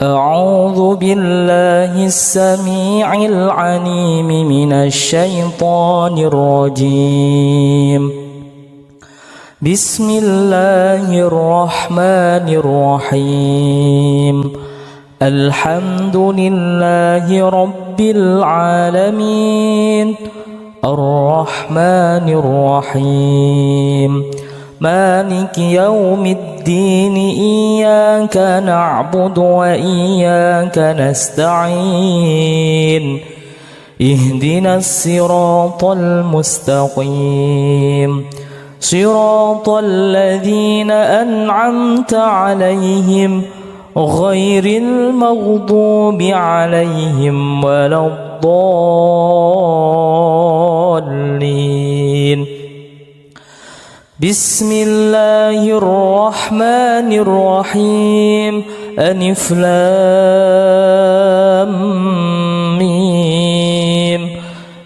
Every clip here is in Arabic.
أعوذ بالله السميع العليم من الشيطان الرجيم. بسم الله الرحمن الرحيم. الحمد لله رب العالمين الرحمن الرحيم مالك يوم الدين. إياك نعبد وإياك نستعين. اهدنا الصراط المستقيم صراط الذين أنعمت عليهم غير المغضوب عليهم ولا الضالين. بسم الله الرحمن الرحيم. ألف لام ميم.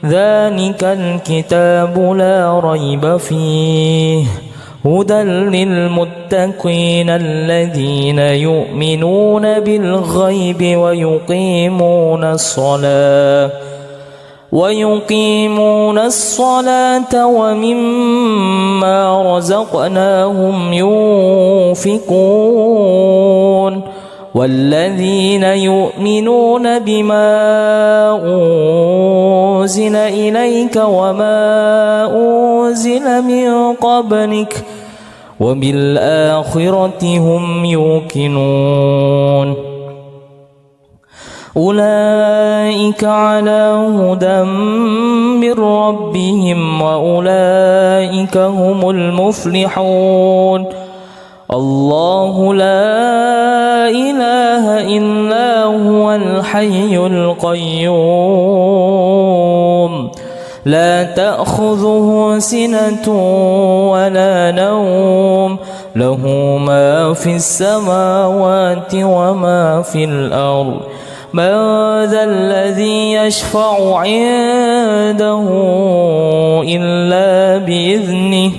ذلك الكتاب لا ريب فيه هدى للمتقين الذين يؤمنون بالغيب ويقيمون الصلاة ومما رزقناهم ينفقون. والذين يؤمنون بما أنزل إليك وما أنزل من قبلك وبالآخرة هم يوقنون. أولئك على هدى من ربهم وأولئك هم المفلحون. الله لا إله إلا هو الحي القيوم لا تأخذه سنة ولا نوم له ما في السماوات وما في الأرض. من ذا الذي يشفع عنده إلا بإذنه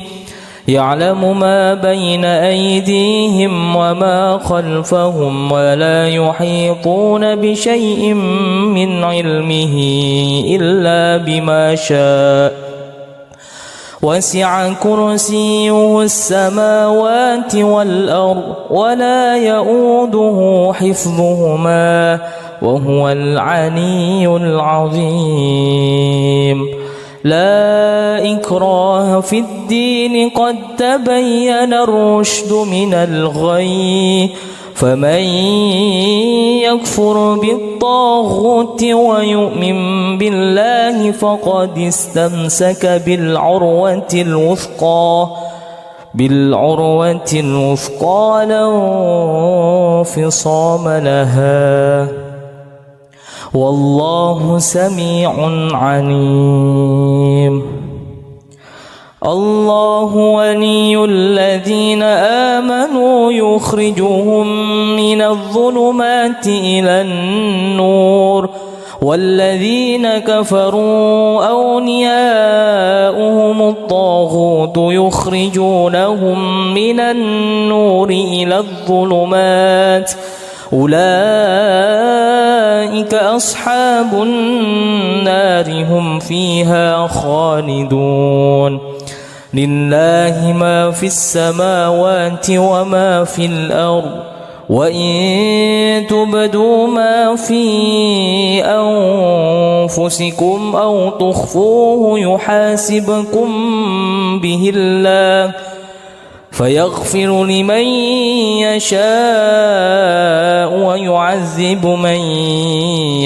يعلم ما بين أيديهم وما خلفهم ولا يحيطون بشيء من علمه إلا بما شاء. وسع كرسيه السماوات والأرض ولا يؤوده حفظهما وهو العلي العظيم. لا إكراه في الدين قد تبين الرشد من الغي. فمن يكفر بالطاغوت ويؤمن بالله فقد استمسك بالعروة الوثقى لا انفصام لها. والله سميع عليم. الله ولي الذين آمنوا يخرجهم من الظلمات إلى النور والذين كفروا أولياؤهم الطاغوت يخرجونهم من النور إلى الظلمات. أولئك أصحاب النار هم فيها خالدون. لله ما في السماوات وما في الأرض. وإن تبدوا ما في أنفسكم أو تخفوه يحاسبكم به الله فيغفر لمن يشاء ويعذب من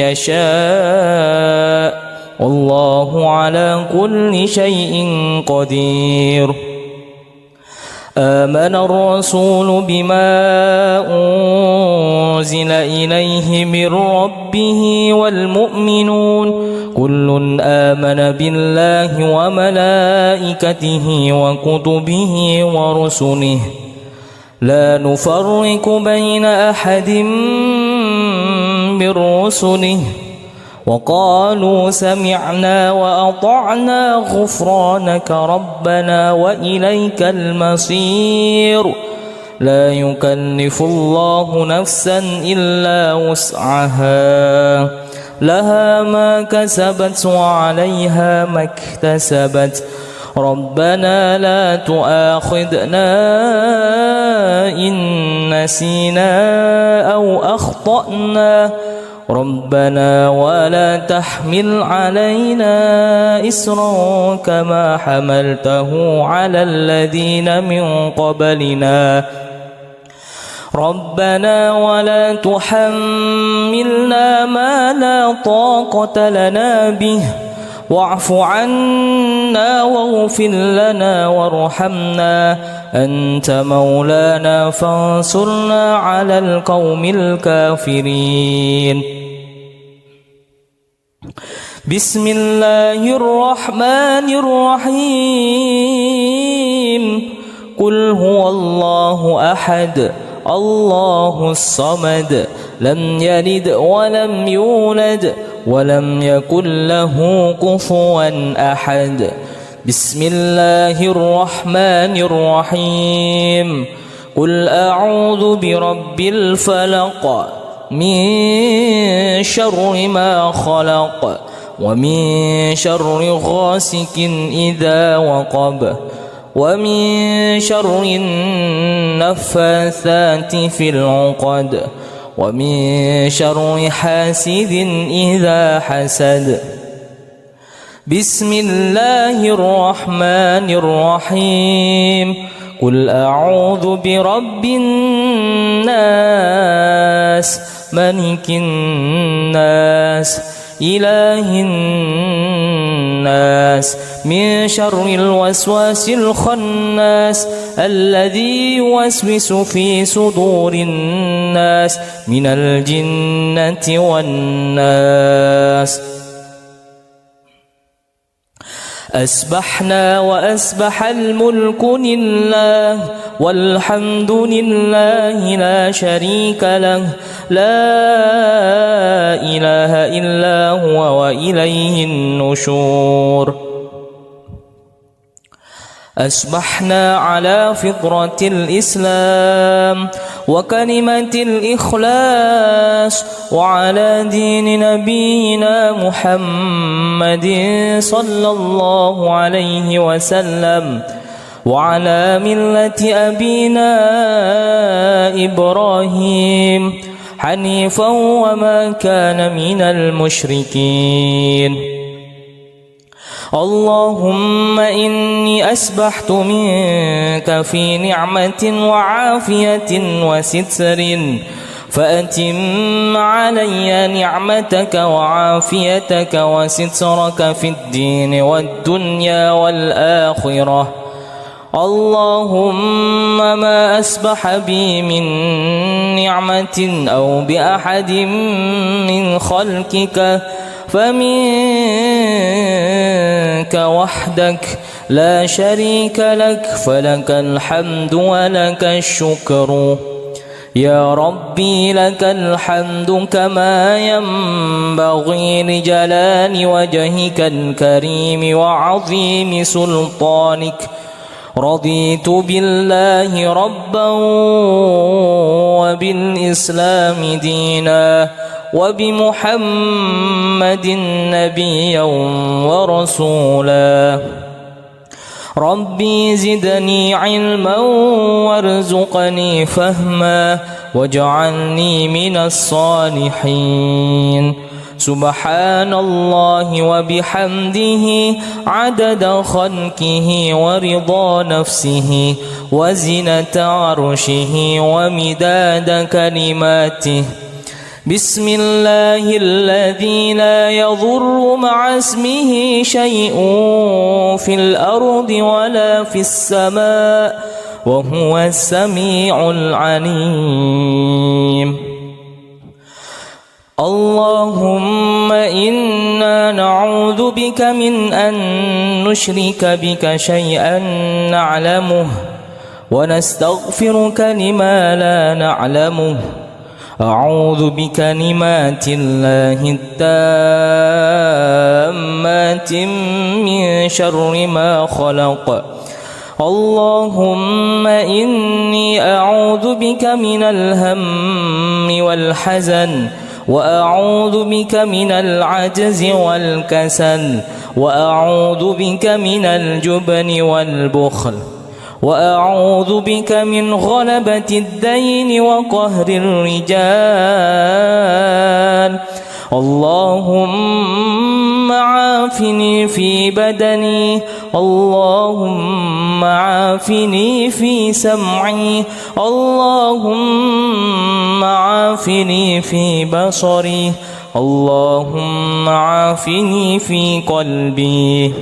يشاء والله على كل شيء قدير. آمن الرسول بما أنزل إليه من ربه والمؤمنون كل آمن بالله وملائكته وكتبه ورسله لا نفرق بين أحد من رسله وقالوا سمعنا وأطعنا غفرانك ربنا وإليك المصير. لا يكلف الله نفسا إلا وسعها لها ما كسبت وعليها ما اكتسبت ربنا لا تؤاخذنا إن نسينا أو أخطأنا ربنا ولا تحمل علينا إسرا كما حملته على الذين من قبلنا ربنا ولا تحملنا ما لا طاقة لنا به واعف عنا واغفر لنا وارحمنا أنت مولانا فانصرنا على القوم الكافرين بسم الله الرحمن الرحيم قل هو الله أحد الله الصمد لم يلد ولم يولد ولم يكن له كفوا أحد بسم الله الرحمن الرحيم قل أعوذ برب الفلق من شر ما خلق ومن شر غاسق إذا وقب ومن شر النفاثات في العقد ومن شر حاسد إذا حسد بسم الله الرحمن الرحيم قل أعوذ برب الناس ملك الناس إله الناس من شر الوسواس الخناس الذي يوسوس في صدور الناس من الجنة والناس أسبحنا وأسبح الملك لله والحمد لله لا شريك له لا إله إلا هو وإليه النشور أصبحنا على فطرة الإسلام وكلمة الإخلاص وعلى دين نبينا محمد صلى الله عليه وسلم وعلى ملة أبينا إبراهيم حنيفا وما كان من المشركين اللهم إني أسبحت منك في نعمة وعافية وستر فأتم علي نعمتك وعافيتك وسترك في الدين والدنيا والآخرة اللهم ما أسبح بي من نعمة أو بأحد من خلقك فمنك وحدك لا شريك لك فلك الحمد ولك الشكر يا ربي لك الحمد كما ينبغي لجلال وجهك الكريم وعظيم سلطانك رضيت بالله ربا وبالإسلام دينا وبمحمد نبيا ورسولا ربي زدني علما وارزقني فهما واجعلني من الصالحين سبحان الله وبحمده عدد خلقه ورضا نفسه وزنة عرشه ومداد كلماته بسم الله الذي لا يضر مع اسمه شيء في الأرض ولا في السماء وهو السميع العليم اللهم إنا نعوذ بك من أن نشرك بك شيئا نعلمه ونستغفرك لما لا نعلمه أعوذ بكلمات الله التامات من شر ما خلق اللهم إني أعوذ بك من الهم والحزن، وأعوذ بك من العجز والكسل، وأعوذ بك من الجبن والبخل، وأعوذ بك من غلبة الدين وقهر الرجال. اللهم عافني في بدني، اللهم عافني في سمعي، اللهم عافني في بصري، اللهم عافني في قلبي.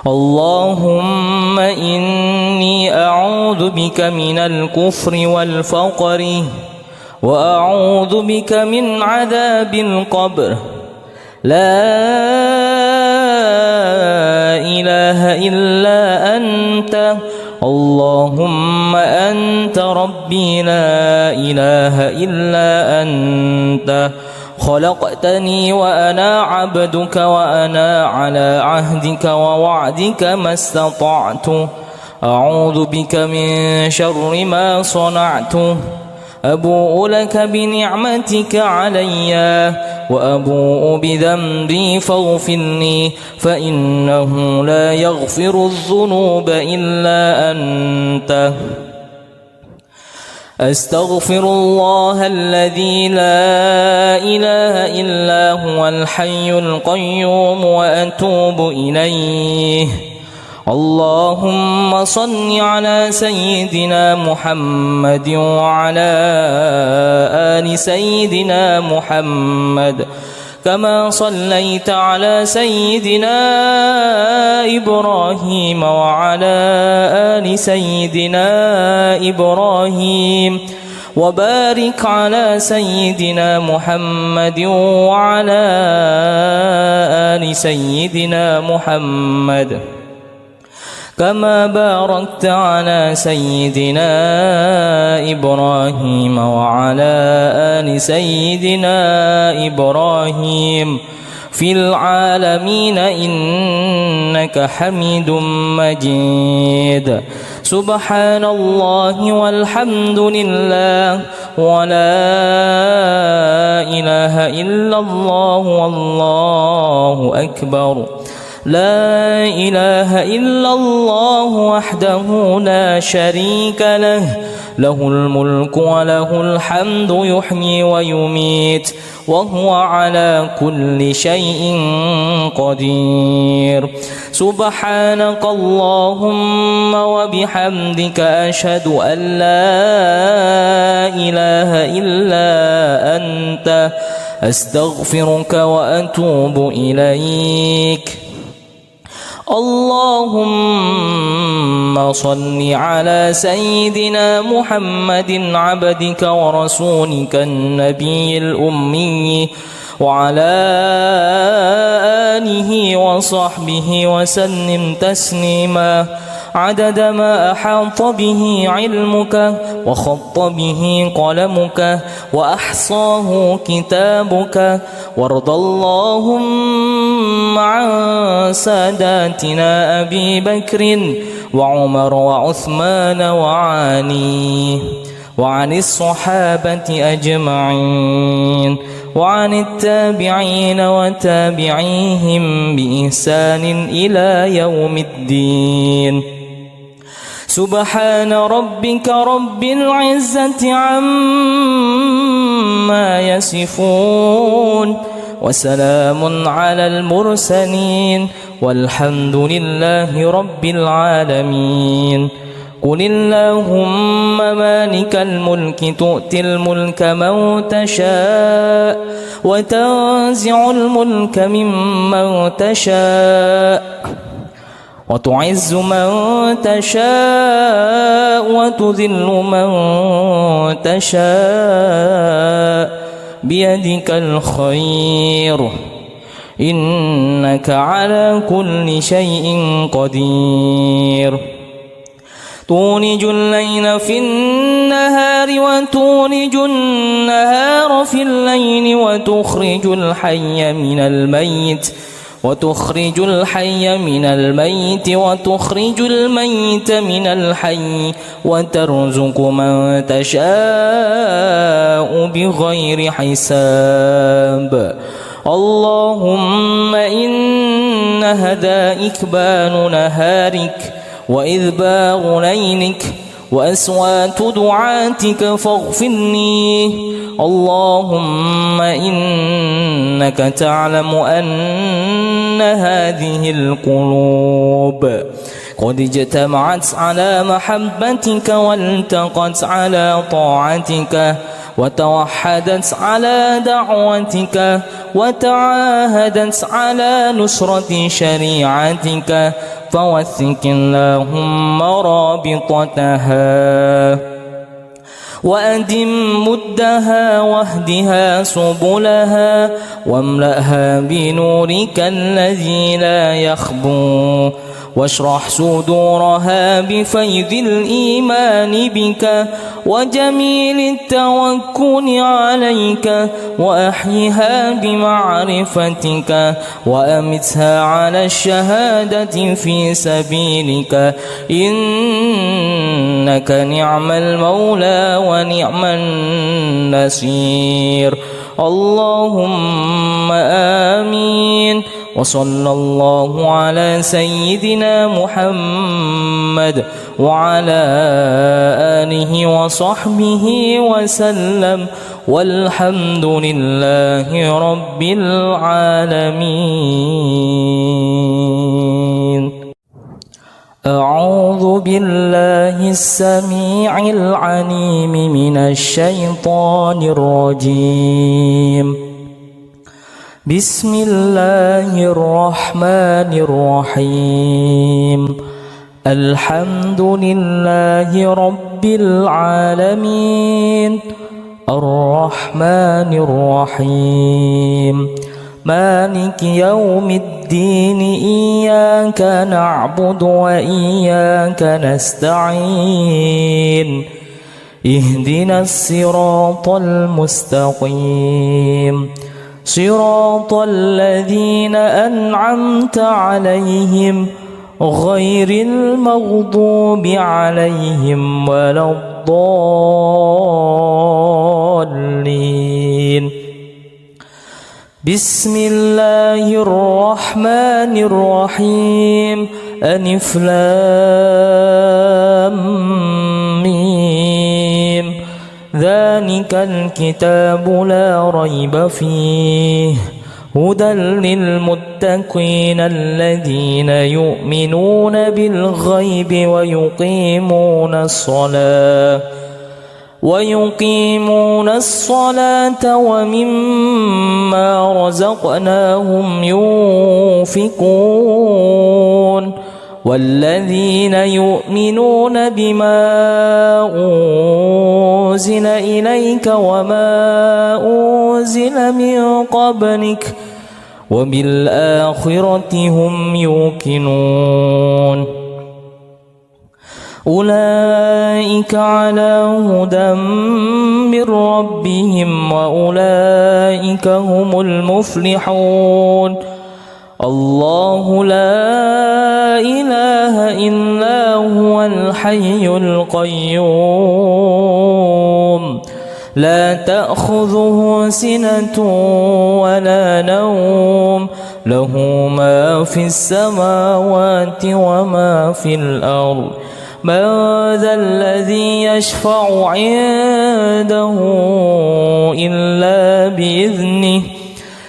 اللهم إني أعوذ بك من الكفر والفقر، وأعوذ بك من عذاب القبر. لا إله إلا أنت، اللهم أنت ربي لا إله إلا أنت. خلقتني وأنا عبدك، وأنا على عهدك ووعدك ما استطعت. أعوذ بك من شر ما صنعت. أبوء لك بنعمتك علي، وأبوء بذنبي فاغفر لي، فإنه لا يغفر الذنوب إلا أنت. أستغفر الله الذي لا إله إلا هو الحي القيوم وأتوب إليه. اللهم صل على سيدنا محمد وعلى آل سيدنا محمد، كما صليت على سيدنا إبراهيم وعلى آل سيدنا إبراهيم، وبارك على سيدنا محمد وعلى آل سيدنا محمد، كما باركت على سيدنا إبراهيم وعلى آل سيدنا إبراهيم في العالمين إنك حميد مجيد. سبحان الله والحمد لله ولا إله إلا الله والله أكبر. لا إله إلا الله وحده لا شريك له، له الملك وله الحمد يحيي ويميت وهو على كل شيء قدير. سبحانك اللهم وبحمدك أشهد أن لا إله إلا أنت، أستغفرك وأتوب إليك. اللهم صل على سيدنا محمد عبدك ورسولك النبي الأمي، وعلى آله وصحبه وسلم تسليما عدد ما أحاط به علمك وخط به قلمك وأحصاه كتابك. وارض اللهم عن ساداتنا أبي بكر وعمر وعثمان وعلي، وعن الصحابة أجمعين، وعن التابعين وتابعيهم بإحسان إلى يوم الدين. سبحان ربك رب العزة عما يصفون، وسلام على المرسلين، والحمد لله رب العالمين. قل اللهم مالك الملك تؤتي الملك من تشاء، وتنزع الملك ممن تشاء، وتعز من تشاء، وتذل من تشاء، بيدك الخير، إنك على كل شيء قدير. تولج الليل في النهار وتولج النهار في الليل، وتخرج الحي من الميت، وتخرج الحي من الميت وتخرج الميت من الحي وترزق من تشاء بغير حساب. اللهم إن هدائك بان نهارك وإذباغ ليلك وأصوات دعاتك فاغفرني. اللهم إنك تعلم أن هذه القلوب قد اجتمعت على محبتك والتقت على طاعتك وتوحدت على دعوتك وتعاهدت على نصرة شريعتك، فوثق اللهم رابطتها وأدم مدها واهدها سبلها واملأها بنورك الذي لا يخبو، واشرح صدورها بفيض الإيمان بك وجميل التوكل عليك، وأحيها بمعرفتك وأمتها على الشهادة في سبيلك، إنك نعم المولى ونعم النصير. اللهم آمين. وصلى الله على سيدنا محمد وعلى آله وصحبه وسلم، والحمد لله رب العالمين. أعوذ بالله السميع العليم من الشيطان الرجيم. بسم الله الرحمن الرحيم. الحمد لله رب العالمين الرحمن الرحيم مالك يوم الدين، إياك نعبد وإياك نستعين، اهدنا الصراط المستقيم، صراط الذين أنعمت عليهم غير المغضوب عليهم ولا الضالين. بسم الله الرحمن الرحيم. ألف لام ميم. ذلك الكتاب لا ريب فيه هدى للمتقين الذين يؤمنون بالغيب ويقيمون الصلاة ومما رزقناهم ينفقون، والذين يؤمنون بما أنزل إليك وما أنزل من قبلك وبالآخرة هم يوقنون. أولئك على هدى من ربهم وأولئك هم المفلحون. الله لا إله إلا هو الحي القيوم، لا تأخذه سنة ولا نوم، له ما في السماوات وما في الأرض. من ذا الذي يشفع عنده إلا بإذنه،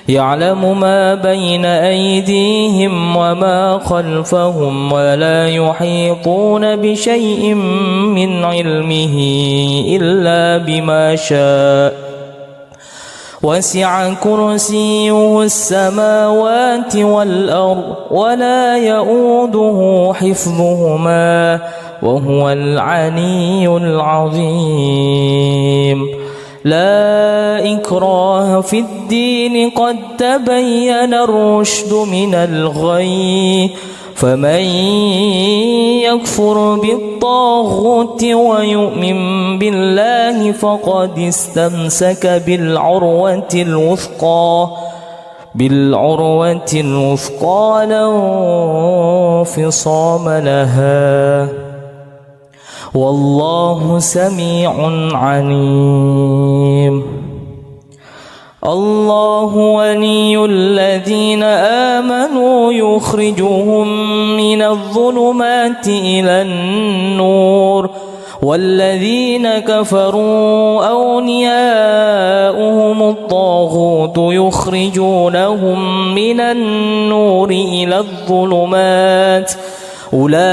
يعلم ما بين أيديهم وما خلفهم، ولا يحيطون بشيء من علمه إلا بما شاء. وسع كرسيه السماوات والأرض ولا يؤوده حفظهما وهو العلي العظيم. لا إكراه في الدين، قد تبين الرشد من الغي، فمن يكفر بالطاغوت ويؤمن بالله فقد استمسك بالعروة الوثقى، بالعروة الوثقى لا انفصام لها والله سميع عليم. الله ولي الذين آمنوا يخرجهم من الظلمات إلى النور والذين كفروا أولياؤهم الطاغوت يخرجونهم من النور إلى الظلمات أولئك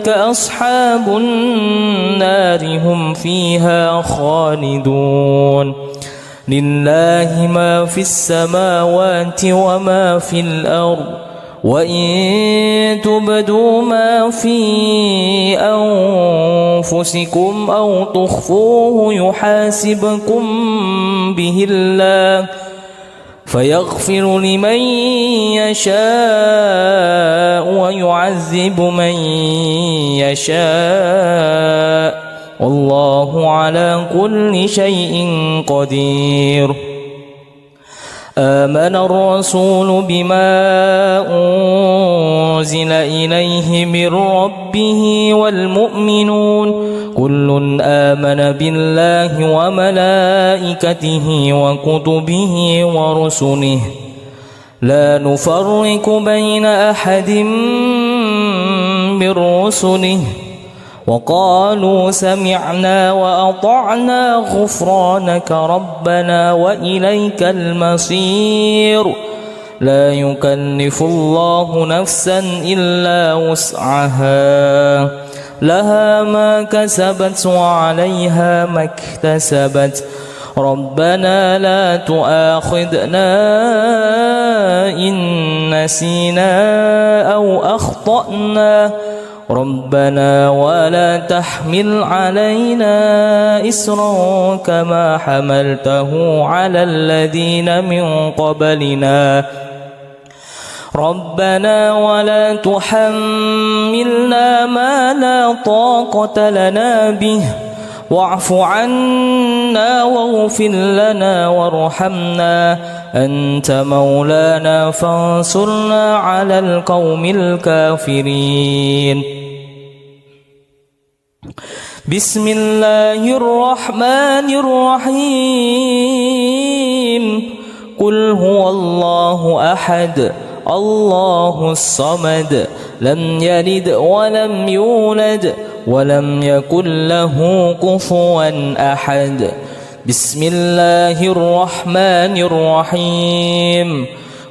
أصحاب النار هم فيها خالدون. لله ما في السماوات وما في الأرض وإن تبدوا ما في أنفسكم أو تخفوه يحاسبكم به الله فيغفر لمن يشاء ويعذب من يشاء والله على كل شيء قدير. آمن الرسول بما أنزل إليه من ربه والمؤمنون كل آمن بالله وملائكته وكتبه ورسله لا نفرق بين أحد من رسله وقالوا سمعنا وأطعنا غفرانك ربنا وإليك المصير. لا يكلف الله نفسا إلا وسعها لها ما كسبت وعليها ما اكتسبت ربنا لا تؤاخذنا إن نسينا أو أخطأنا ربنا ولا تحمل علينا إصرا كما حملته على الذين من قبلنا ربنا ولا تحملنا ما لا طاقة لنا به واعف عنا واغفر لنا وارحمنا أنت مولانا فانصرنا على القوم الكافرين. بسم الله الرحمن الرحيم قل هو الله أحد الله الصمد لم يلد ولم يولد ولم يكن له كفوا أحد. بسم الله الرحمن الرحيم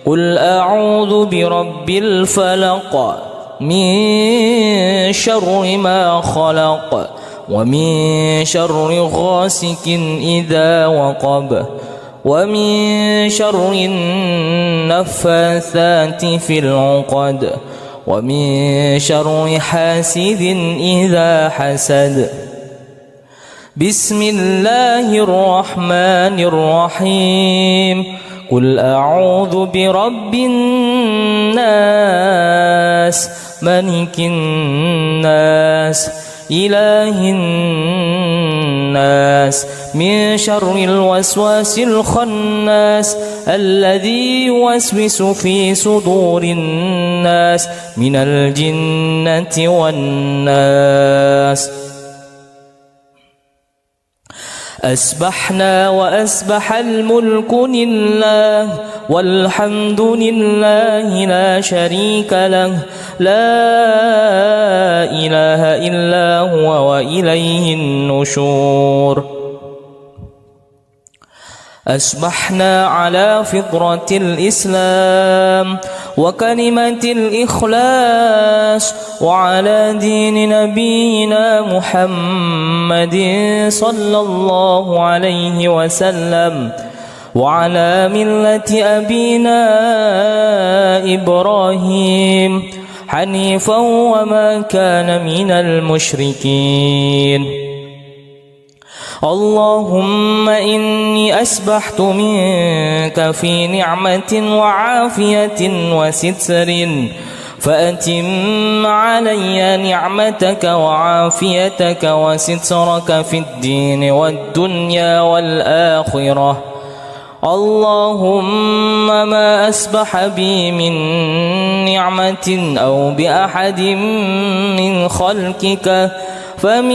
قل أعوذ برب الفلق من شر ما خلق ومن شر غاسق إذا وقب ومن شر النفاثات في العقد ومن شر حاسد إذا حسد. بسم الله الرحمن الرحيم قل أعوذ برب الناس ملك الناس إله الناس من شر الوسواس الخناس الذي يوسوس في صدور الناس من الجنة والناس. أسبحنا وأسبح الملك لله والحمد لله لا شريك له لا إله إلا هو وإليه النشور. أصبحنا على فطرة الإسلام وكلمة الإخلاص وعلى دين نبينا محمد صلى الله عليه وسلم وعلى ملة أبينا إبراهيم حنيفا وما كان من المشركين. اللهم إني أسبحت منك في نعمة وعافية وستر فأتم علي نعمتك وعافيتك وسترك في الدين والدنيا والآخرة. اللهم ما أصبح بي من نعمة أو بأحد من خلقك فمنك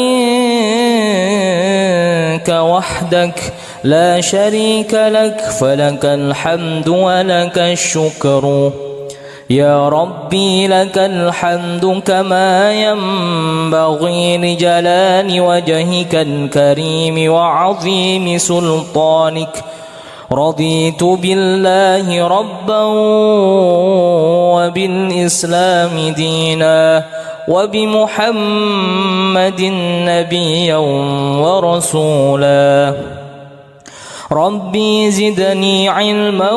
وحدك لا شريك لك، فلك الحمد ولك الشكر. يا ربي لك الحمد كما ينبغي لجلال وجهك الكريم وعظيم سلطانك. رضيت بالله ربا وبالإسلام دينا وبمحمد نبيا ورسولا. ربي زدني علما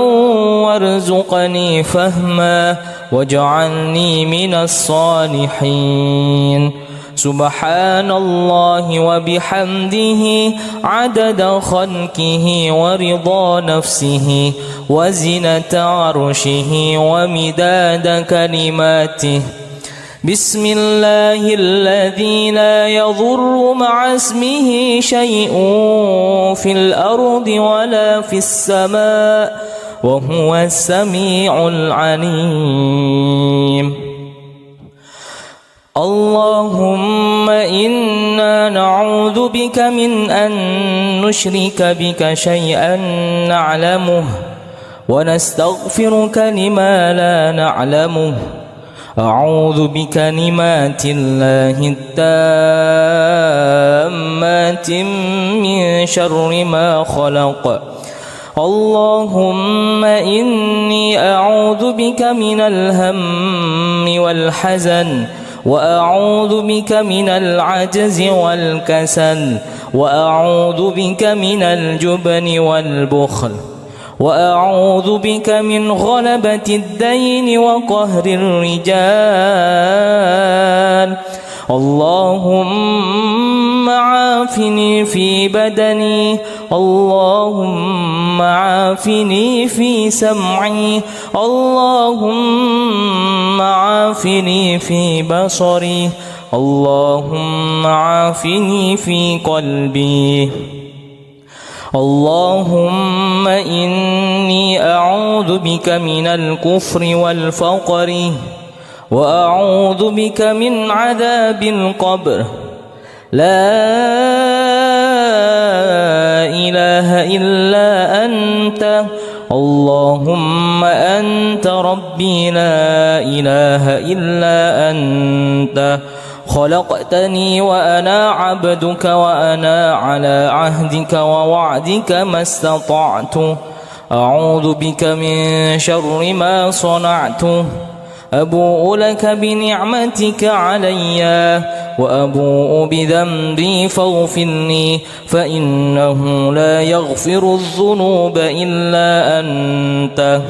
وارزقني فهما واجعلني من الصالحين. سبحان الله وبحمده عدد خلقه ورضا نفسه وزنة عرشه ومداد كلماته. بسم الله الذي لا يضر مع اسمه شيء في الأرض ولا في السماء وهو السميع العليم. اللهم إنا نعوذ بك من أن نشرك بك شيئا نعلمه ونستغفرك لما لا نعلمه. أعوذ بكلمات الله التامات من شر ما خلق. اللهم إني أعوذ بك من الهم والحزن، وأعوذ بك من العجز والكسل، وأعوذ بك من الجبن والبخل، وأعوذ بك من غلبة الدين وقهر الرجال. اللهم عافني في بدني، اللهم عافني في سمعي، اللهم عافني في بصري، اللهم عافني في قلبي. اللهم إني أعوذ بك من الكفر والفقر، وأعوذ بك من عذاب القبر. لا إله إلا أنت، اللهم أنت ربي لا إله إلا أنت. خلقتني وأنا عبدك، وأنا على عهدك ووعدك ما استطعت. أعوذ بك من شر ما صنعت. أبوء لك بنعمتك علي وأبوء بذنبي فاغفر لي، فإنه لا يغفر الذنوب إلا أنت.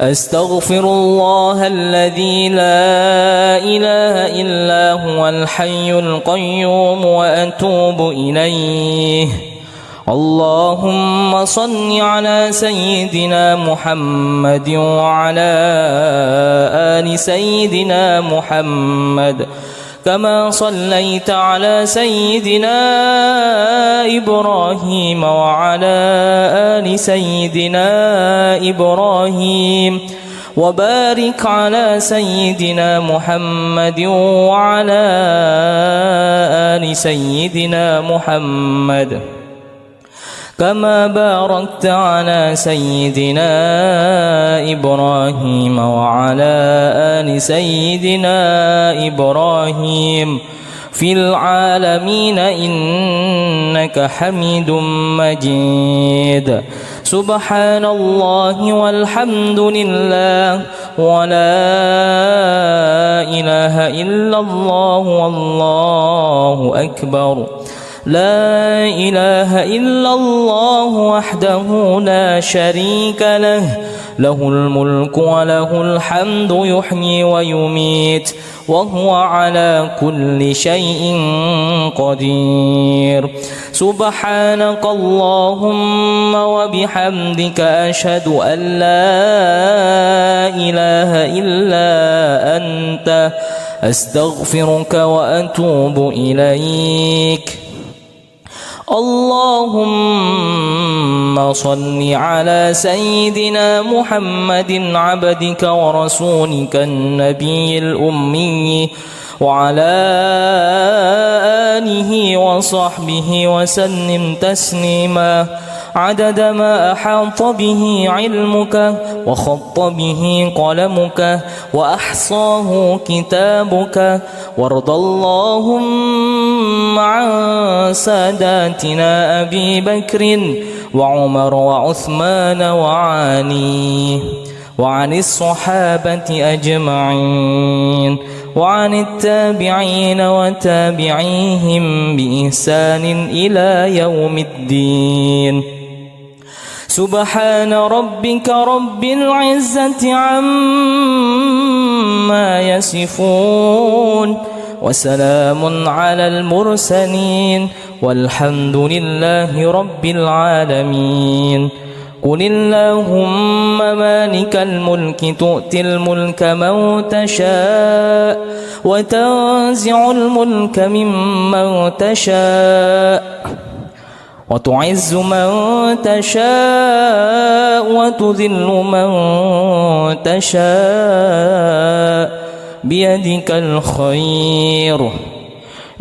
أستغفر الله الذي لا إله إلا هو الحي القيوم وأتوب إليه. اللهم صل على سيدنا محمد وعلى آل سيدنا محمد، كما صليت على سيدنا إبراهيم وعلى آل سيدنا إبراهيم، وبارك على سيدنا محمد وعلى آل سيدنا محمد، كما باركت على سيدنا إبراهيم وعلى آل سيدنا إبراهيم في العالمين إنك حميد مجيد. سبحان الله والحمد لله ولا إله إلا الله والله أكبر. لا إله إلا الله وحده لا شريك له، له الملك وله الحمد يحيي ويميت وهو على كل شيء قدير. سبحانك اللهم وبحمدك أشهد أن لا إله إلا أنت، أستغفرك وأتوب إليك. اللهم صل على سيدنا محمد عبدك ورسولك النبي الأمي وعلى آله وصحبه وسلم تسليما عدد ما أحاط به علمك وخط به قلمك وأحصاه كتابك. وارض اللهم عن ساداتنا أبي بكر وعمر وعثمان وعلي وعن الصحابة أجمعين وعن التابعين وتابعيهم بإحسان إلى يوم الدين. سبحان ربك رب العزة عما يصفون وسلام على المرسلين والحمد لله رب العالمين. قل اللهم مالك الملك تؤتي الملك من تشاء وتنزع الملك ممن تشاء وتعز من تشاء وتذل من تشاء بيدك الخير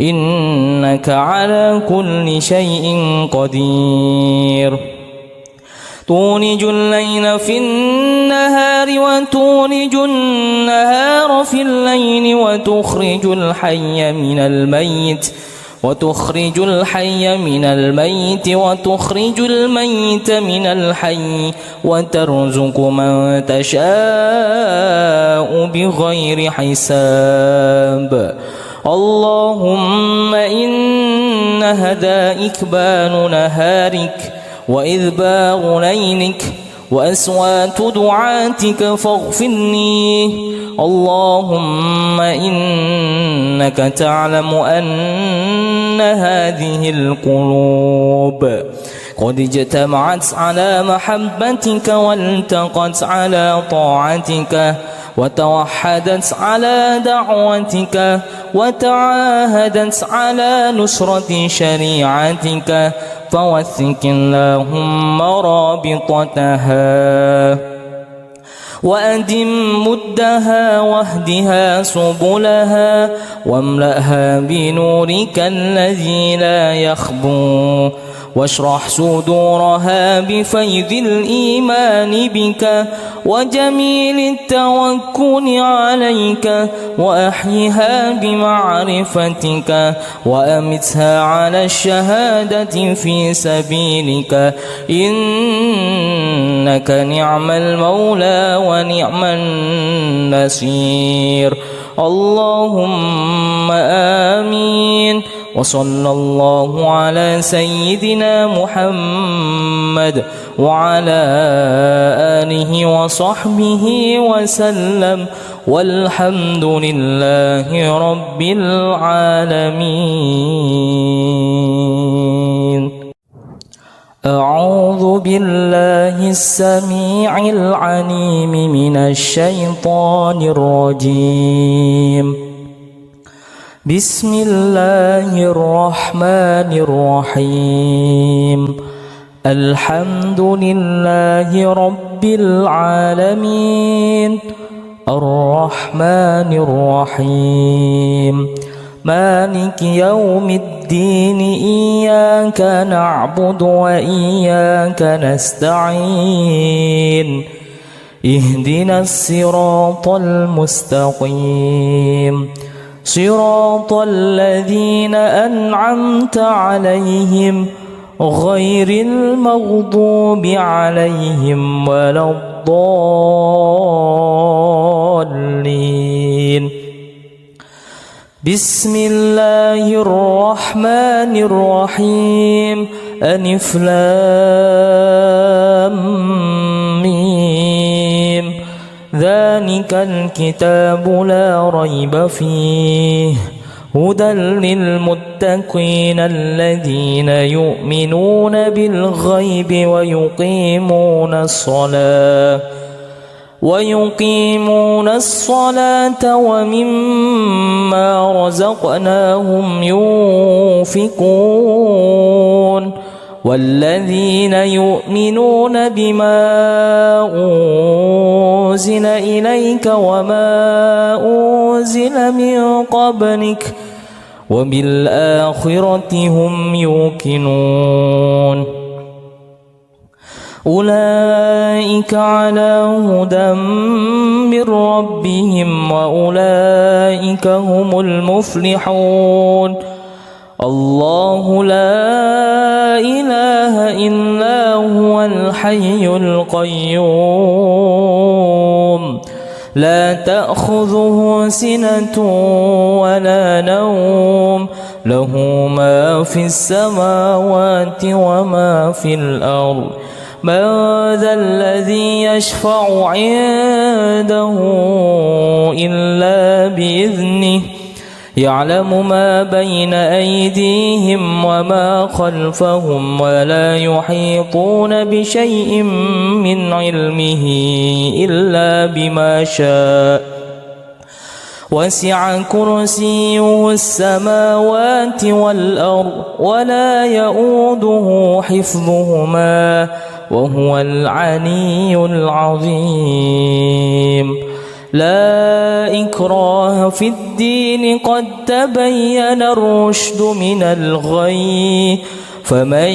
إنك على كل شيء قدير. تولج الليل في النهار وتولج النهار في الليل وتخرج الحي من الميت وتخرج الميت من الحي وترزق من تشاء بغير حساب. اللهم إن هدائك بان نهارك وإذبار ليلك وأصوات دعاتك فاغفرني. اللهم إنك تعلم أن هذه القلوب قد اجتمعت على محبتك والتقت على طاعتك وتوحدت على دعوتك وتعاهدت على نصرة شريعتك فوثق اللهم رابطتها وأدم مدها واهدها سبلها واملأها بنورك الذي لا يخبو واشرح صدورها بفيض الإيمان بك وجميل التوكل عليك وأحيها بمعرفتك وأمتها على الشهادة في سبيلك إنك نعم المولى ونعم النصير. اللهم آمين. وصلى الله على سيدنا محمد وعلى آله وصحبه وسلم والحمد لله رب العالمين. أعوذ بالله السميع العليم من الشيطان الرجيم. بسم الله الرحمن الرحيم. الحمد لله رب العالمين الرحمن الرحيم مالك يوم الدين إياك نعبد وإياك نستعين اهدنا الصراط المستقيم صراط الذين أنعمت عليهم غير المغضوب عليهم ولا الضالين. بسم الله الرحمن الرحيم. ألف لام ميم. ذلك الكتاب لا ريب فيه هدى للمتقين الذين يؤمنون بالغيب ويقيمون الصلاة ومما رزقناهم ينفقون والذين يؤمنون بما أنزل إليك وما أنزل من قبلك وبالآخرة هم يوقنون أولئك على هدى من ربهم وأولئك هم المفلحون الله لا إله إلا هو الحي القيوم لا تأخذه سنة ولا نوم له ما في السماوات وما في الأرض من ذا الذي يشفع عنده إلا بإذنه يعلم ما بين أيديهم وما خلفهم ولا يحيطون بشيء من علمه إلا بما شاء وسع كرسيه السماوات والأرض ولا يؤوده حفظهما وهو العلي العظيم لا إكراه في الدين قد تبين الرشد من الغي فمن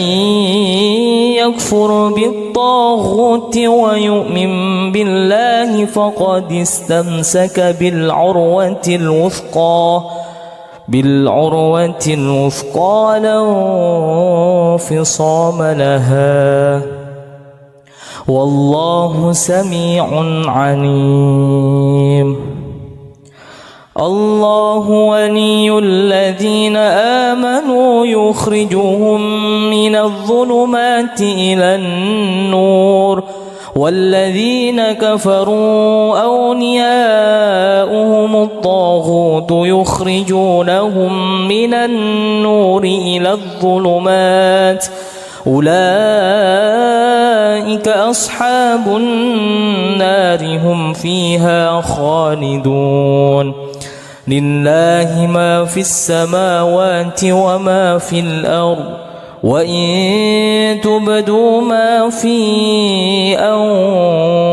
يكفر بالطاغوت ويؤمن بالله فقد استمسك بالعروة الوثقى لا انفصام لها والله سميع عليم الله ولي الذين آمنوا يخرجهم من الظلمات إلى النور والذين كفروا أولياؤهم الطاغوت يخرجونهم من النور إلى الظلمات أولئك أصحاب النار هم فيها خالدون لله ما في السماوات وما في الأرض وإن تبدوا ما في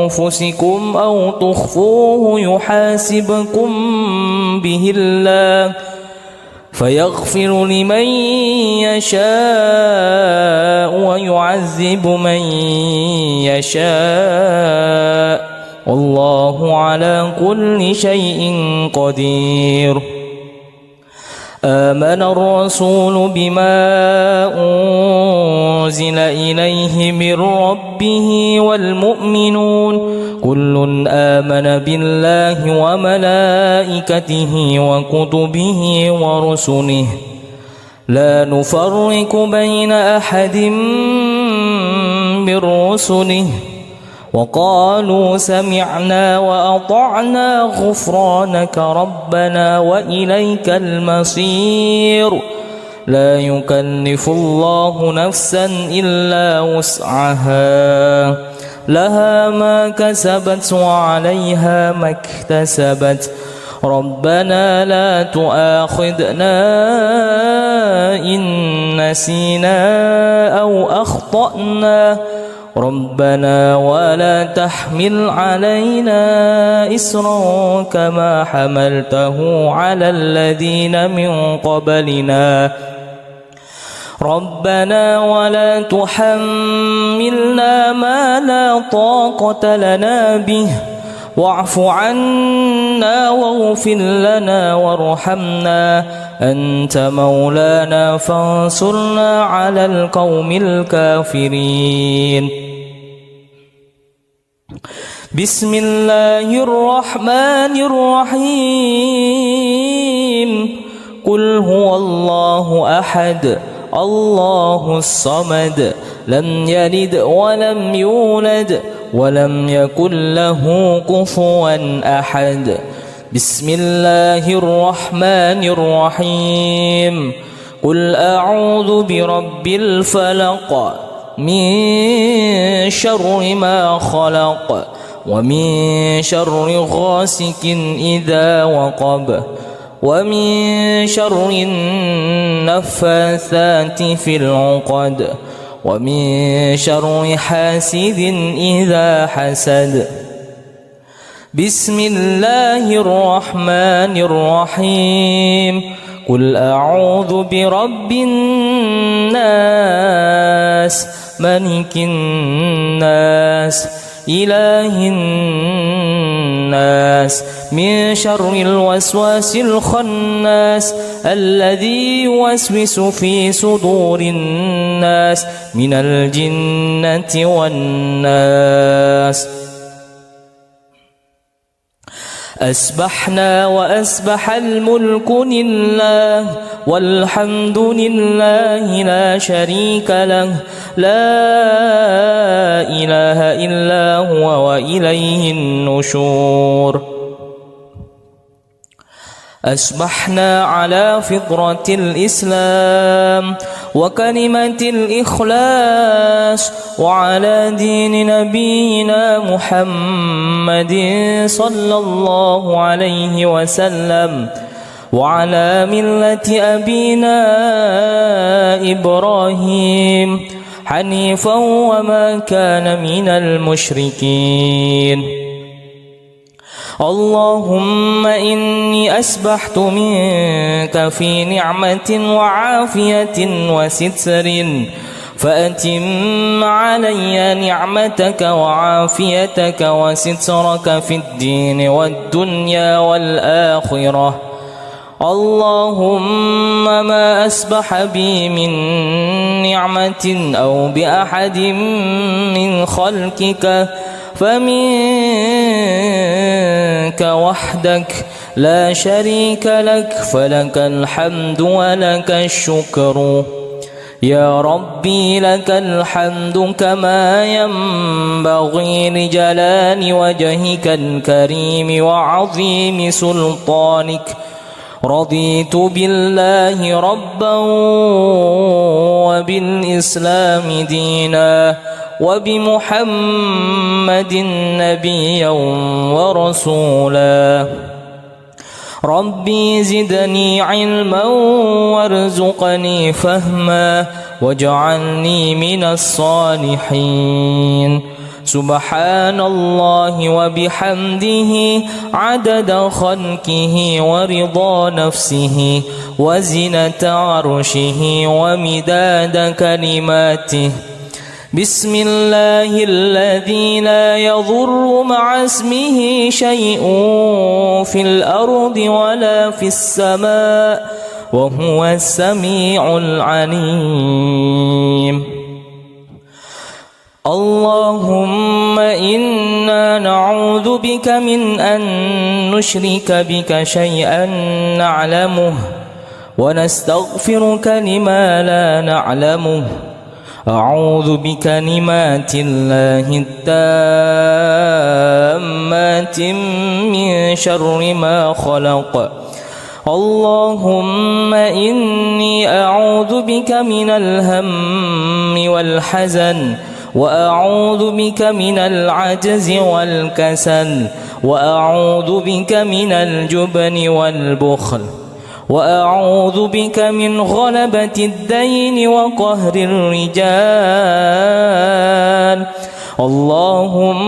أنفسكم أو تخفوه يحاسبكم به الله فيغفر لمن يشاء ويعذب من يشاء والله على كل شيء قدير آمن الرسول بما أنزل إليه من ربه والمؤمنون كل آمن بالله وملائكته وكتبه ورسله لا نفرق بين أحد من رسله وقالوا سمعنا وأطعنا غفرانك ربنا وإليك المصير لا يكلف الله نفسا إلا وسعها لها ما كسبت وعليها ما اكتسبت ربنا لا تؤاخذنا إن نسينا أو أخطأنا ربنا ولا تحمل علينا إسرا كما حملته على الذين من قبلنا ربنا ولا تحملنا ما لا طاقة لنا به واعف عنا واغفر لنا وارحمنا أنت مولانا فانصرنا على القوم الكافرين بسم الله الرحمن الرحيم قل هو الله أحد الله الصمد لم يلد ولم يولد ولم يكن له كفوا أحد بسم الله الرحمن الرحيم قل أعوذ برب الفلق من شر ما خلق ومن شر غاسق إذا وقب ومن شر النفاثات في العقد ومن شر حاسد إذا حسد. بسم الله الرحمن الرحيم. قل أعوذ برب الناس ملك الناس إله الناس من شر الوسواس الخناس الذي يوسوس في صدور الناس من الجنة والناس. أسبحنا وأسبح الملك لله والحمد لله لا شريك له لا إله إلا هو وإليه النشور. أصبحنا على فطرة الإسلام وكلمة الإخلاص وعلى دين نبينا محمد صلى الله عليه وسلم وعلى ملة أبينا إبراهيم حنيفا وما كان من المشركين. اللهم إني أسبحت منك في نعمة وعافية وستر فأتم علي نعمتك وعافيتك وسترك في الدين والدنيا والآخرة. اللهم ما أسبح بي من نعمة أو بأحد من خلقك فمنك وحدك لا شريك لك فلك الحمد ولك الشكر. يا ربي لك الحمد كما ينبغي لجلال وجهك الكريم وعظيم سلطانك. رضيت بالله ربا وبالإسلام دينا وبمحمد نبيا ورسولا. ربي زدني علما وارزقني فهما واجعلني من الصالحين. سبحان الله وبحمده عدد خلقه ورضا نفسه وزنة عرشه ومداد كلماته. بسم الله الذي لا يضر مع اسمه شيء في الأرض ولا في السماء وهو السميع العليم. اللهم إنا نعوذ بك من أن نشرك بك شيئا نعلمه ونستغفرك لما لا نعلمه. أعوذ بكلمات الله التامات من شر ما خلق. اللهم إني أعوذ بك من الهم والحزن وأعوذ بك من العجز والكسل وأعوذ بك من الجبن والبخل وأعوذ بك من غلبة الدين وقهر الرجال. اللهم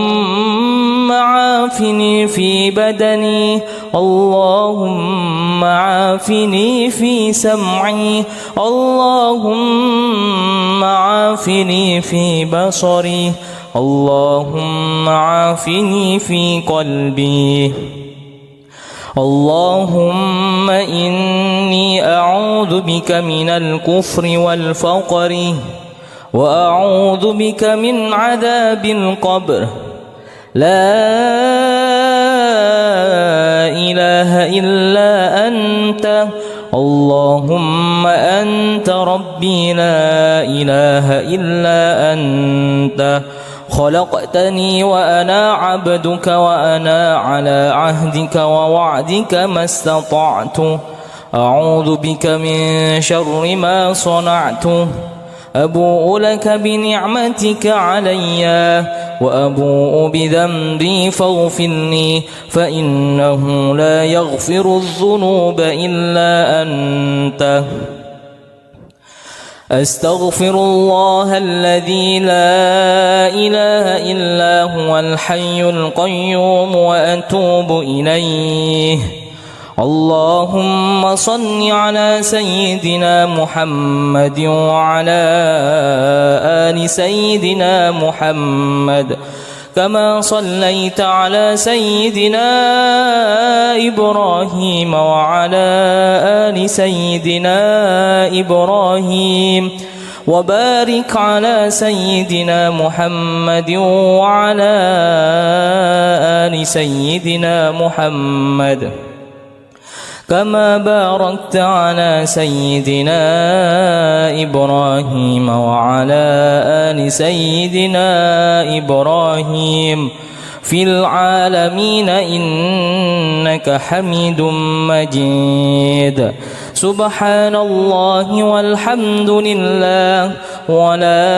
عافني في بدني. اللهم عافني في سمعي. اللهم عافني في بصري. اللهم عافني في قلبي. اللهم إني أعوذ بك من الكفر والفقر وأعوذ بك من عذاب القبر. لا إله إلا أنت. اللهم أنت ربي لا إله إلا أنت. خلقتني وأنا عبدك وأنا على عهدك ووعدك ما استطعت. أعوذ بك من شر ما صنعت. أبوء لك بنعمتك علي وأبوء بذنبي فاغفر لي فإنه لا يغفر الذنوب إلا أنت. أستغفر الله الذي لا إله إلا هو الحي القيوم وأتوب إليه. اللهم صل على سيدنا محمد وعلى آل سيدنا محمد كما صليت على سيدنا إبراهيم وعلى آل سيدنا إبراهيم وبارك على سيدنا محمد وعلى آل سيدنا محمد كما باركت على سيدنا إبراهيم وعلى آل سيدنا إبراهيم في العالمين إنك حميد مجيد. سبحان الله والحمد لله ولا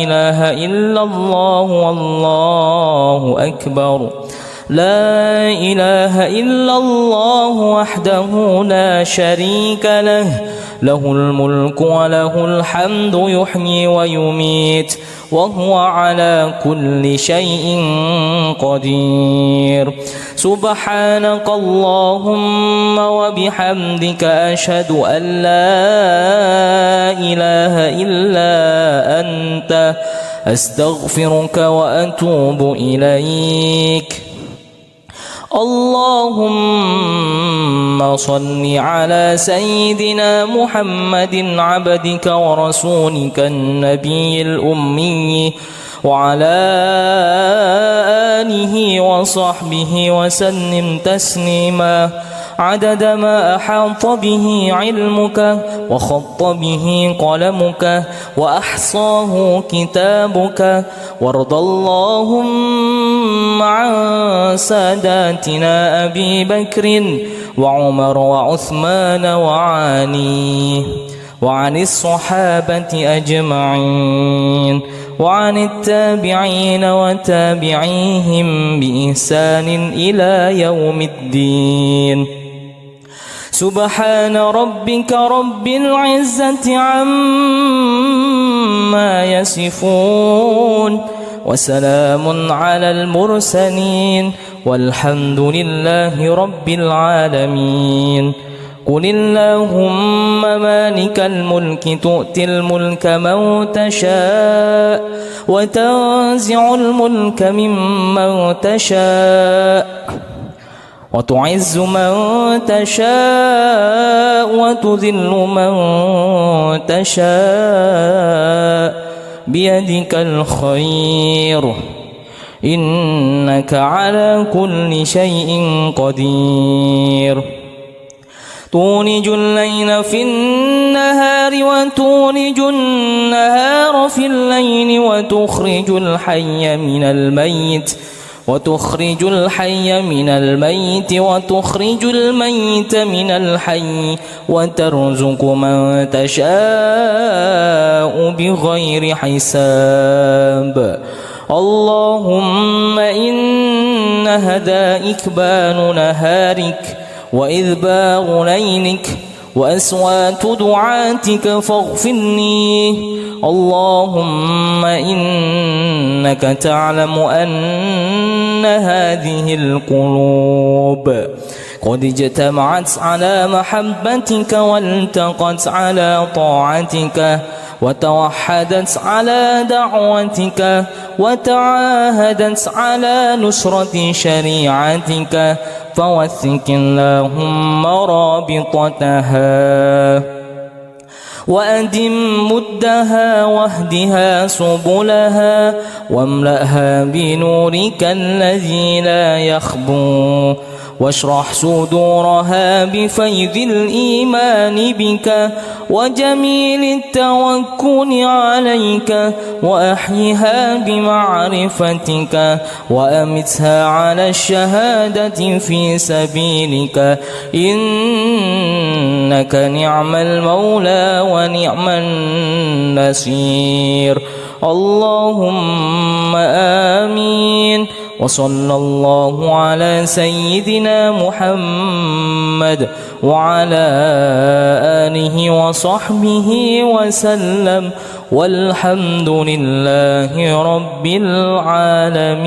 إله إلا الله والله أكبر. لا إله إلا الله وحده لا شريك له، له الملك وله الحمد يحيي ويميت وهو على كل شيء قدير. سبحانك اللهم وبحمدك أشهد أن لا إله إلا أنت أستغفرك وأتوب إليك. اللهم صل على سيدنا محمد عبدك ورسولك النبي الأمي وعلى آله وصحبه وسلم تسليما عدد ما أحاط به علمك وخط به قلمك وأحصاه كتابك. وارض اللهم عن ساداتنا أبي بكر وعمر وعثمان وعلي وعن الصحابة أجمعين وعن التابعين وتابعيهم بإحسان إلى يوم الدين. سبحان ربك رب العزة عما يصفون وسلام على المرسلين والحمد لله رب العالمين. قل اللهم مالك الملك تؤتي الملك من تشاء وتنزع الملك ممن تشاء وتعز من تشاء وتذل من تشاء بيدك الخير إنك على كل شيء قدير. تولج الليل في النهار وتولج النهار في الليل وتخرج الحي من الميت وتخرج الميت من الحي وترزق من تشاء بغير حساب. اللهم إن هدائك بان نهارك وإذباغ ليلك وأصوات دعاتك فاغفرني. اللهم إنك تعلم أن هذه القلوب قد اجتمعت على محبتك والتقت على طاعتك وتوحدت على دعوتك وتعاهدت على نصرة شريعتك فوثق اللهم رابطتها وأدم مدها واهدها سبلها واملأها بنورك الذي لا يخبو واشرح صدورها بفيض الإيمان بك وجميل التوكل عليك وأحيها بمعرفتك وأمتها على الشهادة في سبيلك إنك نعم المولى ونعم النصير. اللهم آمين. وصلى الله على سيدنا محمد وعلى آله وصحبه وسلم، والحمد لله رب العالمين.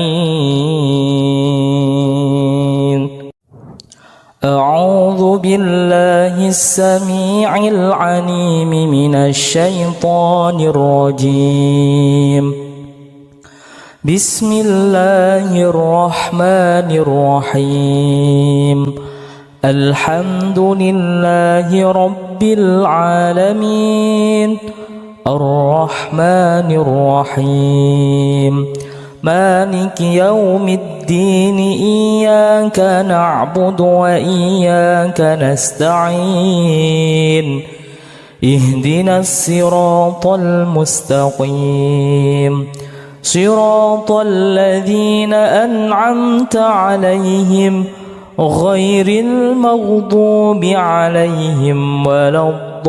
أعوذ بالله السميع العليم من الشيطان الرجيم. بسم الله الرحمن الرحيم. الحمد لله رب العالمين، الرحمن الرحيم، مالك يوم الدين، إياك نعبد وإياك نستعين، اهدنا الصراط المستقيم، صراط الذين أنعمت عليهم غير المغضوب عليهم ولا الضالين.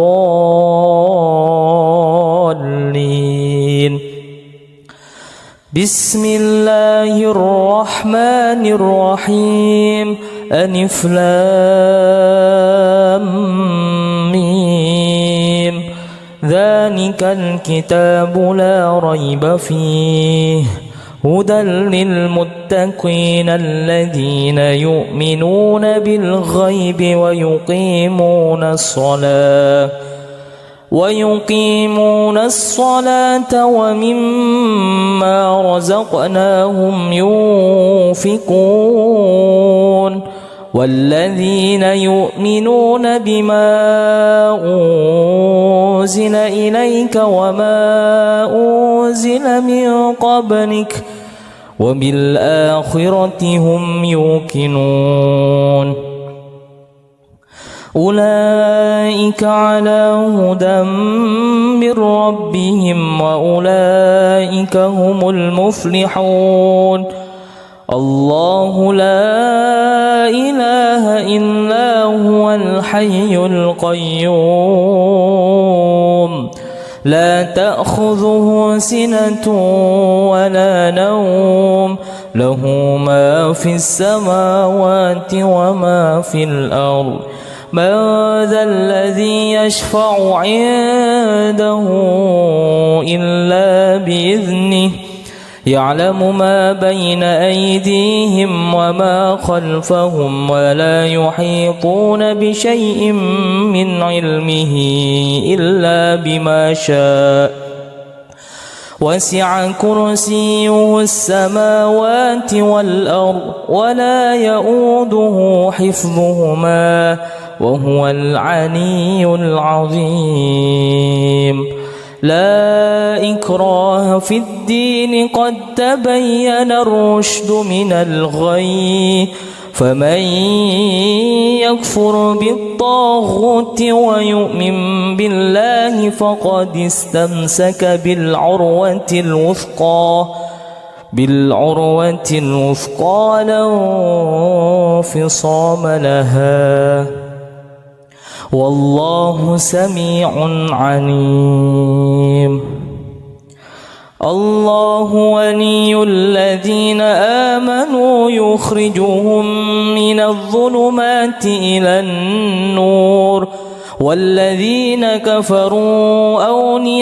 بسم الله الرحمن الرحيم. ألف لام ميم. ذلك الكتاب لا ريب فيه، هدى للمتقين الذين يؤمنون بالغيب ويقيمون الصلاة ومما رزقناهم ينفقون، والذين يؤمنون بما أنزل إليك وما أنزل من قبلك وبالآخرة هم يوقنون. أولئك على هدى من ربهم وأولئك هم المفلحون. الله لا إله إلا هو الحي القيوم، لا تأخذه سنة ولا نوم، له ما في السماوات وما في الأرض. من ذا الذي يشفع عنده إلا بإذنه، يعلم ما بين أيديهم وما خلفهم، ولا يحيطون بشيء من علمه إلا بما شاء. وسع كرسيه السماوات والأرض ولا يؤوده حفظهما وهو العلي العظيم. لا إكراه في الدين، قد تبين الرشد من الغي، فمن يكفر بالطاغوت ويؤمن بالله فقد استمسك بالعروة الوثقى لا انفصام لها، والله سميع عليم. الله ولي الذين آمنوا يخرجهم من الظلمات إلى النور، والذين كفروا أولياؤهم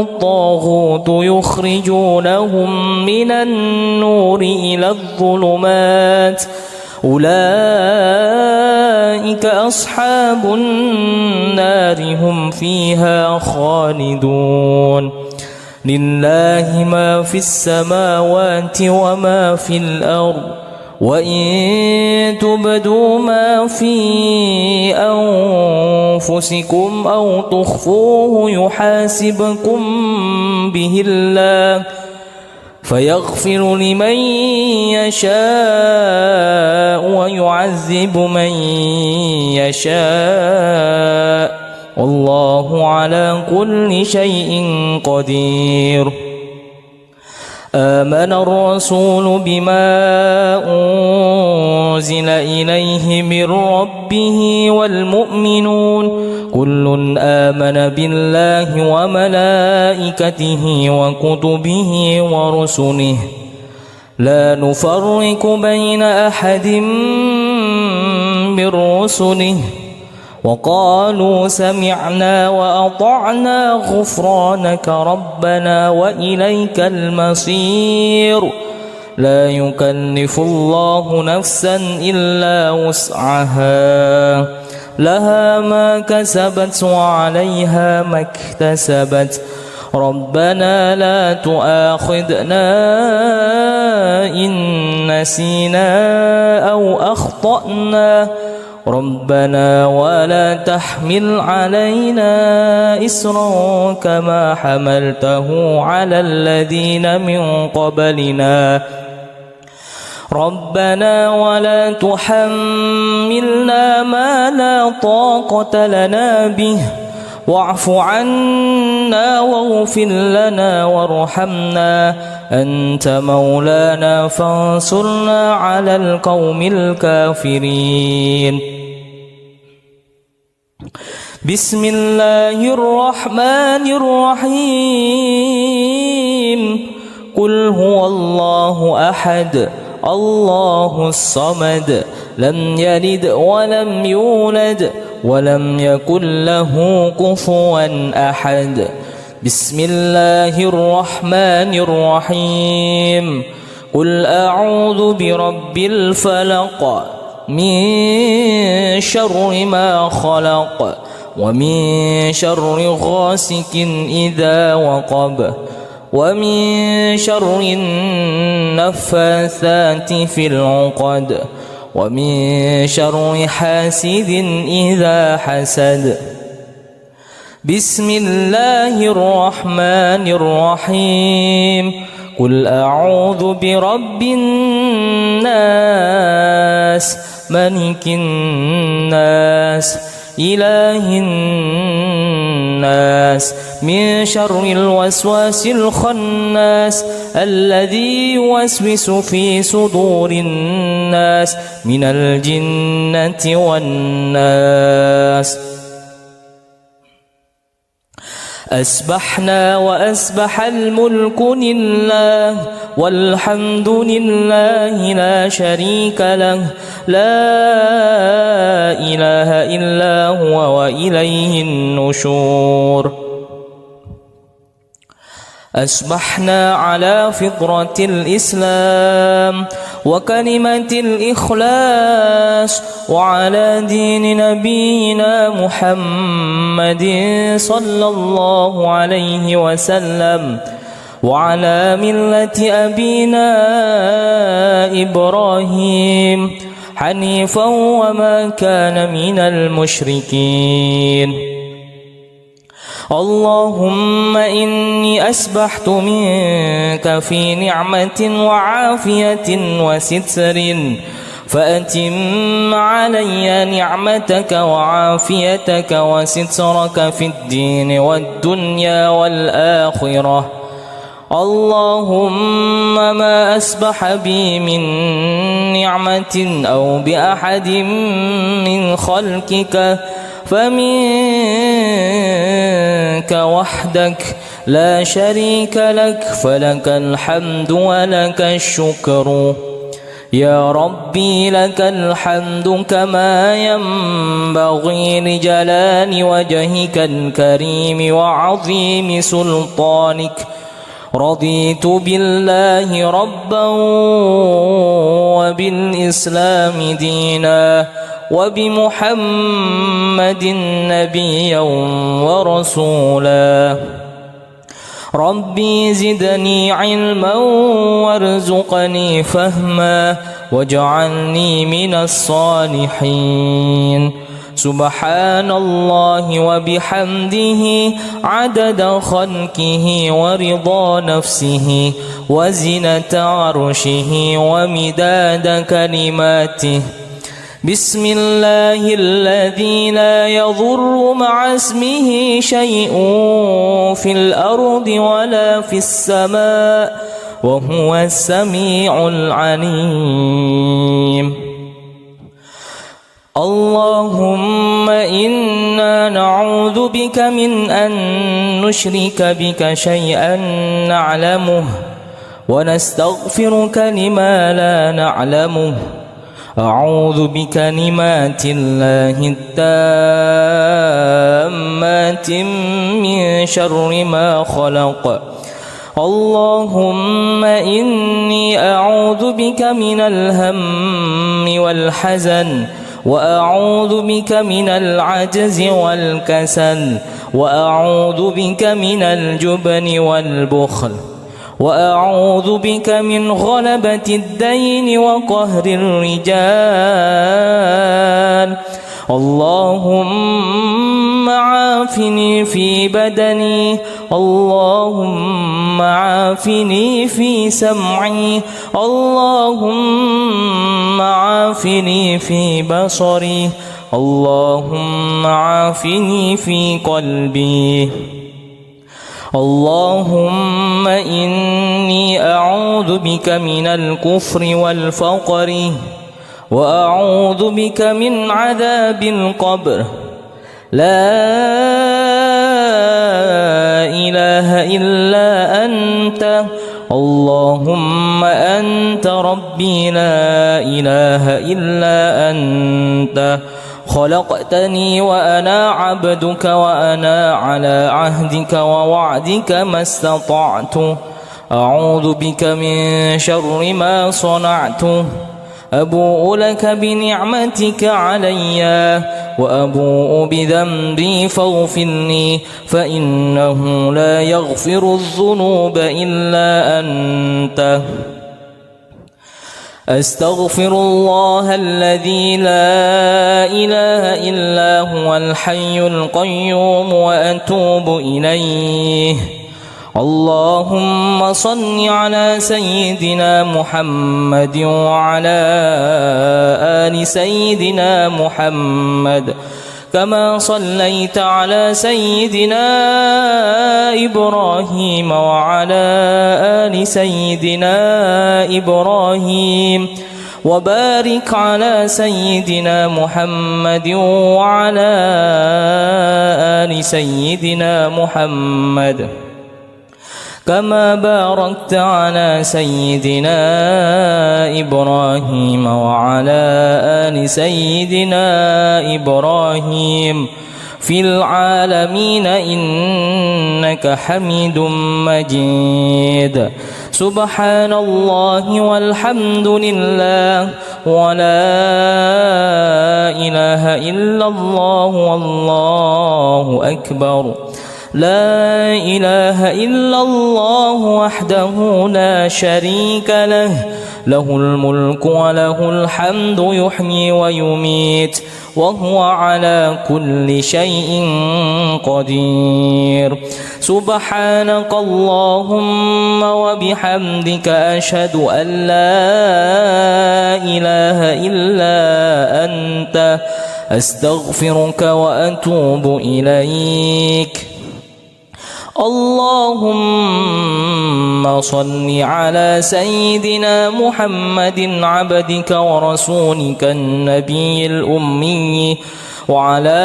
الطاغوت يخرجونهم من النور إلى الظلمات، أولئك أصحاب النار هم فيها خالدون. لله ما في السماوات وما في الأرض، وإن تبدوا ما في أنفسكم أو تخفوه يحاسبكم به الله، فيغفر لمن يشاء ويعذب من يشاء، والله على كل شيء قدير. آمن الرسول بما أنزل إليه من ربه والمؤمنون كل آمن بالله وملائكته وكتبه ورسله لا نفرق بين أحد من رسله وقالوا سمعنا وأطعنا غفرانك ربنا وإليك المصير لا يكلف الله نفسا إلا وسعها لها ما كسبت وعليها ما اكتسبت ربنا لا تؤاخذنا إن نسينا أو أخطأنا ربنا ولا تحمل علينا إسرا كما حملته على الذين من قبلنا ربنا ولا تحملنا ما لا طاقة لنا به واعف عنا واغفر لنا وارحمنا أنت مولانا فانصرنا على القوم الكافرين بسم الله الرحمن الرحيم قل هو الله أحد الله الصمد لم يلد ولم يولد ولم يكن له كفوا أحد بسم الله الرحمن الرحيم قل أعوذ برب الفلق من شر ما خلق ومن شر غاسق إذا وقب ومن شر النفاثات في العقد ومن شر حاسد إذا حسد بسم الله الرحمن الرحيم قل أعوذ برب الناس ملك الناس إله الناس من شر الوسواس الخناس الذي يوسوس في صدور الناس من الجنة والناس أسبحنا وأسبح الملك لله والحمد لله لا شريك له لا إله إلا هو وإليه النشور أصبحنا على فطرة الإسلام وكلمة الإخلاص وعلى دين نبينا محمد صلى الله عليه وسلم وعلى ملة أبينا إبراهيم حنيفا وما كان من المشركين اللهم إني أسبحت منك في نعمة وعافية وستر فأتم علي نعمتك وعافيتك وسترك في الدين والدنيا والآخرة اللهم ما أسبح بي من نعمة أو بأحد من خلقك فمنك وحدك لا شريك لك فلك الحمد ولك الشكر يا ربي لك الحمد كما ينبغي لجلال وجهك الكريم وعظيم سلطانك رضيت بالله ربا وبالإسلام دينا وبمحمد نبيا ورسولا ربي زدني علما وارزقني فهما واجعلني من الصالحين سبحان الله وبحمده عدد خلقه ورضا نفسه وزنة عرشه ومداد كلماته بسم الله الذي لا يضر مع اسمه شيء في الأرض ولا في السماء وهو السميع العليم اللهم إنا نعوذ بك من أن نشرك بك شيئا نعلمه ونستغفرك لما لا نعلمه. أعوذ بكلمات الله التامات من شر ما خلق. اللهم إني أعوذ بك من الهم والحزن، وأعوذ بك من العجز والكسل، وأعوذ بك من الجبن والبخل، وأعوذ بك من غلبة الدين وقهر الرجال. اللهم عافني في بدني، اللهم عافني في سمعي، اللهم عافني في بصري، اللهم عافني في قلبي. اللهم إني أعوذ بك من الكفر والفقر، وأعوذ بك من عذاب القبر. لا إله إلا أنت، اللهم أنت ربي لا إله إلا أنت. خلقتني وأنا عبدك، وأنا على عهدك ووعدك ما استطعت. أعوذ بك من شر ما صنعت. أبوء لك بنعمتك علي، وأبوء بذنبي فاغفر لي، فإنه لا يغفر الذنوب إلا أنت. أستغفر الله الذي لا إله إلا هو الحي القيوم وأتوب إليه. اللهم صل على سيدنا محمد وعلى آل سيدنا محمد، كما صليت على سيدنا إبراهيم وعلى آل سيدنا إبراهيم، وبارك على سيدنا محمد وعلى آل سيدنا محمد، كما باركت على سيدنا إبراهيم وعلى آل سيدنا إبراهيم في العالمين إنك حميد مجيد. سبحان الله والحمد لله ولا إله إلا الله والله أكبر. لا إله إلا الله وحده لا شريك له، له الملك وله الحمد يحيي ويميت وهو على كل شيء قدير. سبحانك اللهم وبحمدك أشهد أن لا إله إلا أنت، أستغفرك وأتوب إليك. اللهم صل على سيدنا محمد عبدك ورسولك النبي الأمي، وعلى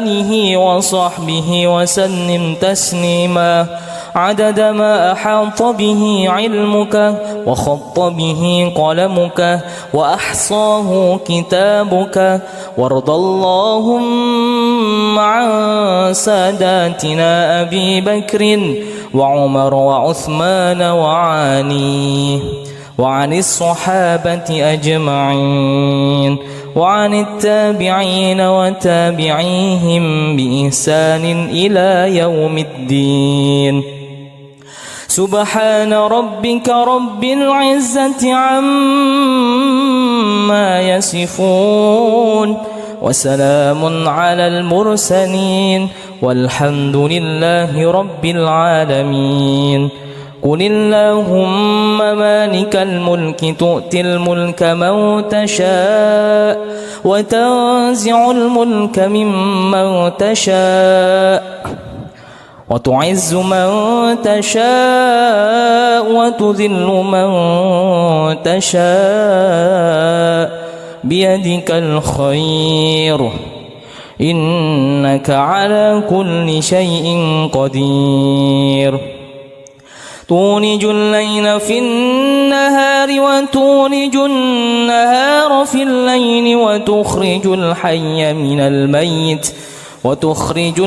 آله وصحبه وسلم تسليما عدد ما أحاط به علمك وخط به قلمك وأحصاه كتابك. وارض اللهم عن ساداتنا أبي بكر وعمر وعثمان وعلي، وعن الصحابة أجمعين، وعن التابعين وتابعيهم بإحسان إلى يوم الدين. سبحان ربك رب العزة عما يصفون، وسلام على المرسلين، والحمد لله رب العالمين. قل اللهم مالك الملك تؤتي الملك من تشاء، وتنزع الملك ممن تشاء، وتعز من تشاء، وتذل من تشاء، بيدك الخير، إنك على كل شيء قدير. تولج الليل في النهار وتولج النهار في الليل وتخرج الحي من الميت وتخرج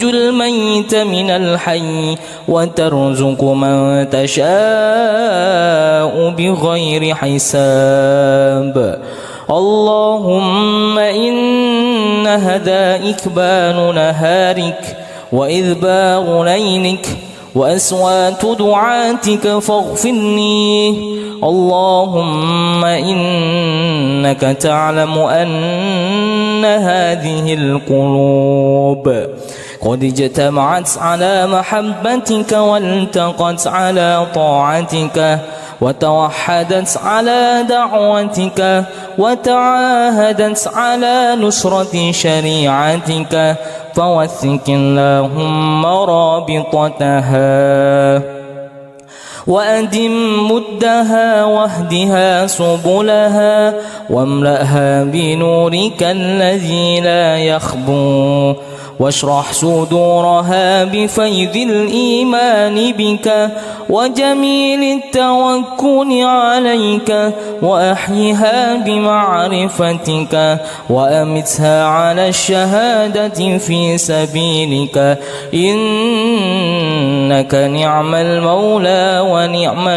الميت من الحي وترزق من تشاء بغير حساب اللهم إن هذا إكبال نهارك وإذباغ ليلك وأصوات دعاتك فاغفرني اللهم إنك تعلم أن هذه القلوب قد اجتمعت على محبتك والتقت على طاعتك وتوحدت على دعوتك وتعاهدت على نصرة شريعتك فوثق اللهم رابطتها وأدم مدها واهدها سبلها واملأها بنورك الذي لا يخبو واشرح صدورها بفيض الإيمان بك وجميل التوكل عليك وأحيها بمعرفتك وأمتها على الشهادة في سبيلك إنك نعم المولى ونعم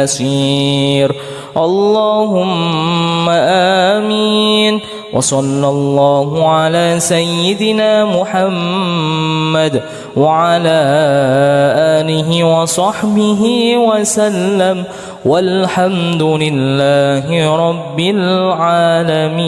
النصير اللهم آمين وصلى الله على سيدنا محمد وعلى آله وصحبه وسلم والحمد لله رب العالمين.